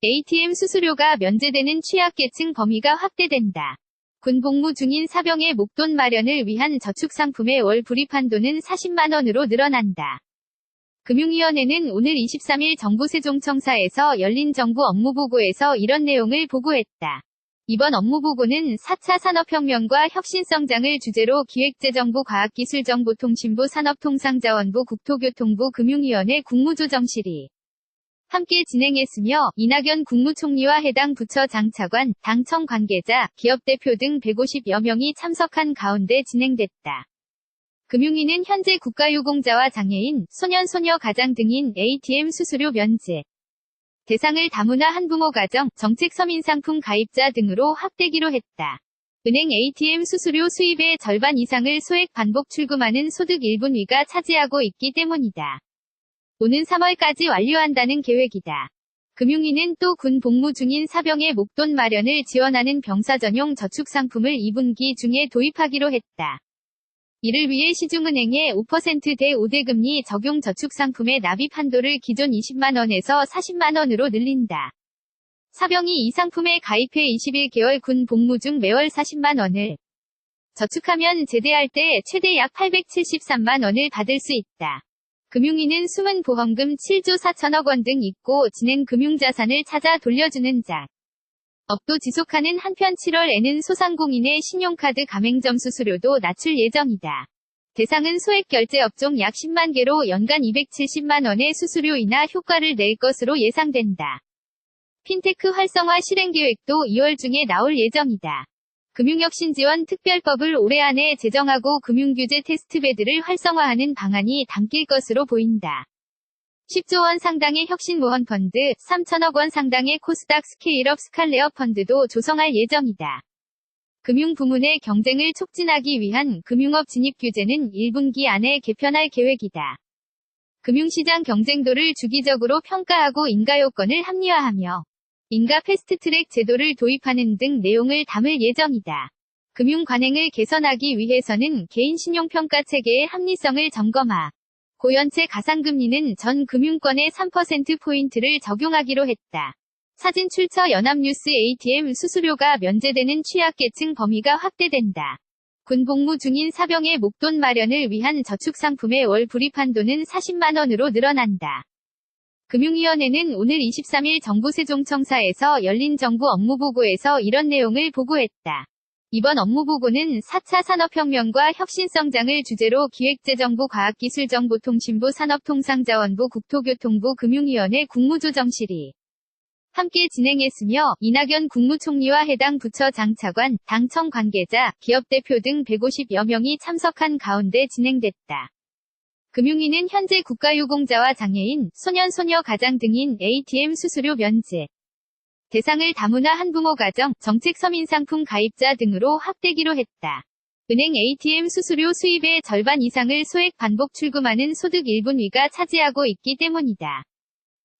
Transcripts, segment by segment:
ATM 수수료가 면제되는 취약계층 범위가 확대된다. 군 복무 중인 사병의 목돈 마련을 위한 저축상품의 월 불입한도는 40만원으로 늘어난다. 금융위원회는 오늘 23일 정부 세종청사에서 열린 정부 업무보고에서 이런 내용을 보고했다. 이번 업무보고는 4차 산업혁명과 혁신성장을 주제로 기획재정부 과학기술정보통신부 산업통상자원부 국토교통부 금융위원회 국무조정실이 함께 진행했으며 이낙연 국무총리와 해당 부처 장차관, 당청 관계자, 기업 대표 등 150여 명이 참석한 가운데 진행됐다. 금융위는 현재 국가유공자와 장애인, 소년, 가장 등인 ATM 수수료 면제 대상을 다문화 한부모 가정, 정책 서민상품 가입자 등으로 확대기로 했다. 은행 ATM 수수료 수입의 절반 이상을 소액 반복 출금하는 소득 1분위가 차지하고 있기 때문이다. 오는 3월까지 완료한다는 계획이다. 금융위는 또 군 복무 중인 사병의 목돈 마련을 지원하는 병사 전용 저축상품을 2분기 중에 도입하기로 했다. 이를 위해 시중은행의 5%대 5대금리 적용 저축상품의 납입 한도를 기존 20만원에서 40만원으로 늘린다. 사병이 이 상품에 가입해 21개월 군 복무 중 매월 40만원을 저축하면 제대할 때 최대 약 873만원을 받을 수 있다. 금융위는 숨은 보험금 7조 4천억 원 등 있고 진행 금융자산을 찾아 돌려주는 업도 지속하는 한편 7월에는 소상공인의 신용카드 가맹점 수수료도 낮출 예정이다. 대상은 소액결제 업종 약 10만 개로 연간 270만 원의 수수료 인하 효과를 낼 것으로 예상된다. 핀테크 활성화 실행계획도 2월 중에 나올 예정이다. 금융혁신지원 특별법을 올해 안에 제정하고 금융규제 테스트베드를 활성화하는 방안이 담길 것으로 보인다. 10조 원 상당의 혁신모헌펀드, 3천억 원 상당의 코스닥 스케일업 스칼레어 펀드도 조성할 예정이다. 금융부문의 경쟁을 촉진하기 위한 금융업 진입 규제는 1분기 안에 개편할 계획이다. 금융시장 경쟁도를 주기적으로 평가하고 인가요건을 합리화하며 인가 패스트트랙 제도를 도입하는 등 내용을 담을 예정이다. 금융관행을 개선하기 위해서는 개인신용평가 체계의 합리성을 점검하고 연체 가상금리는 전 금융권에 3%포인트를 적용하기로 했다. 사진 출처 연합뉴스 ATM 수수료가 면제되는 취약계층 범위가 확대된다. 군 복무 중인 사병의 목돈 마련을 위한 저축상품의 월 불입한도는 40만원으로 늘어난다. 금융위원회는 오늘 23일 정부 세종청사에서 열린 정부 업무보고에서 이런 내용을 보고했다. 이번 업무보고는 4차 산업혁명과 혁신성장을 주제로 기획재정부 과학기술정보통신부 산업통상자원부 국토교통부 금융위원회 국무조정실이 함께 진행했으며 이낙연 국무총리와 해당 부처 장차관, 당청 관계자, 기업 대표 등 150여 명이 참석한 가운데 진행됐다. 금융위는 현재 국가유공자와 장애인, 소년, 가장 등인 ATM 수수료 면제 대상을 다문화 한부모 가정, 정책 서민상품 가입자 등으로 확대기로 했다. 은행 ATM 수수료 수입의 절반 이상을 소액 반복 출금하는 소득 1분위가 차지하고 있기 때문이다.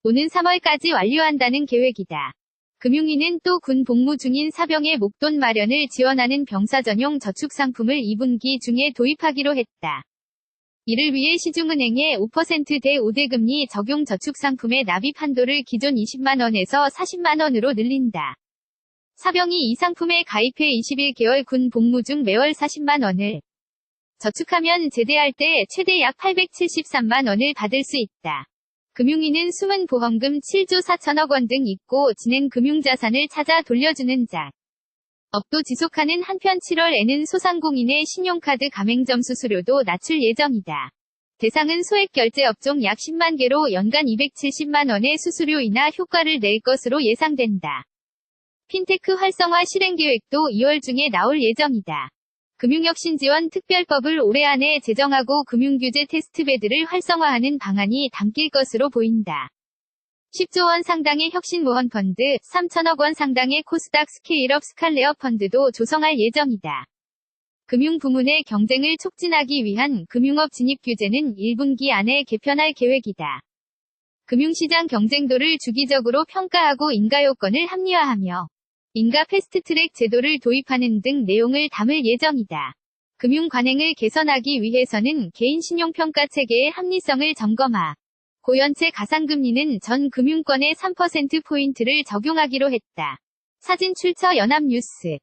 오는 3월까지 완료한다는 계획이다. 금융위는 또 군 복무 중인 사병의 목돈 마련을 지원하는 병사 전용 저축상품을 2분기 중에 도입하기로 했다. 이를 위해 시중은행의 5%대 5대금리 적용 저축상품의 납입 한도를 기존 20만원에서 40만원으로 늘린다. 사병이 이 상품에 가입해 21개월 군 복무 중 매월 40만원을 저축하면 제대할 때 최대 약 873만원을 받을 수 있다. 금융위는 숨은 보험금 7조 4천억 원 등 있고 진행 금융자산을 찾아 돌려주는 업도 지속하는 한편 7월에는 소상공인의 신용카드 가맹점 수수료도 낮출 예정이다. 대상은 소액결제 업종 약 10만 개로 연간 270만 원의 수수료 인하 효과를 낼 것으로 예상된다. 핀테크 활성화 실행계획도 2월 중에 나올 예정이다. 금융혁신지원 특별법을 올해 안에 제정하고 금융규제 테스트베드를 활성화하는 방안이 담길 것으로 보인다. 10조 원 상당의 혁신모헌펀드, 3천억 원 상당의 코스닥 스케일업 스칼레어 펀드도 조성할 예정이다. 금융부문의 경쟁을 촉진하기 위한 금융업 진입 규제는 1분기 안에 개편할 계획이다. 금융시장 경쟁도를 주기적으로 평가하고 인가요건을 합리화하며 인가 패스트트랙 제도를 도입하는 등 내용을 담을 예정이다. 금융관행을 개선하기 위해서는 개인신용평가 체계의 합리성을 점검하고 고연체 가상금리는 전 금융권에 3%포인트를 적용하기로 했다. 사진 출처 연합뉴스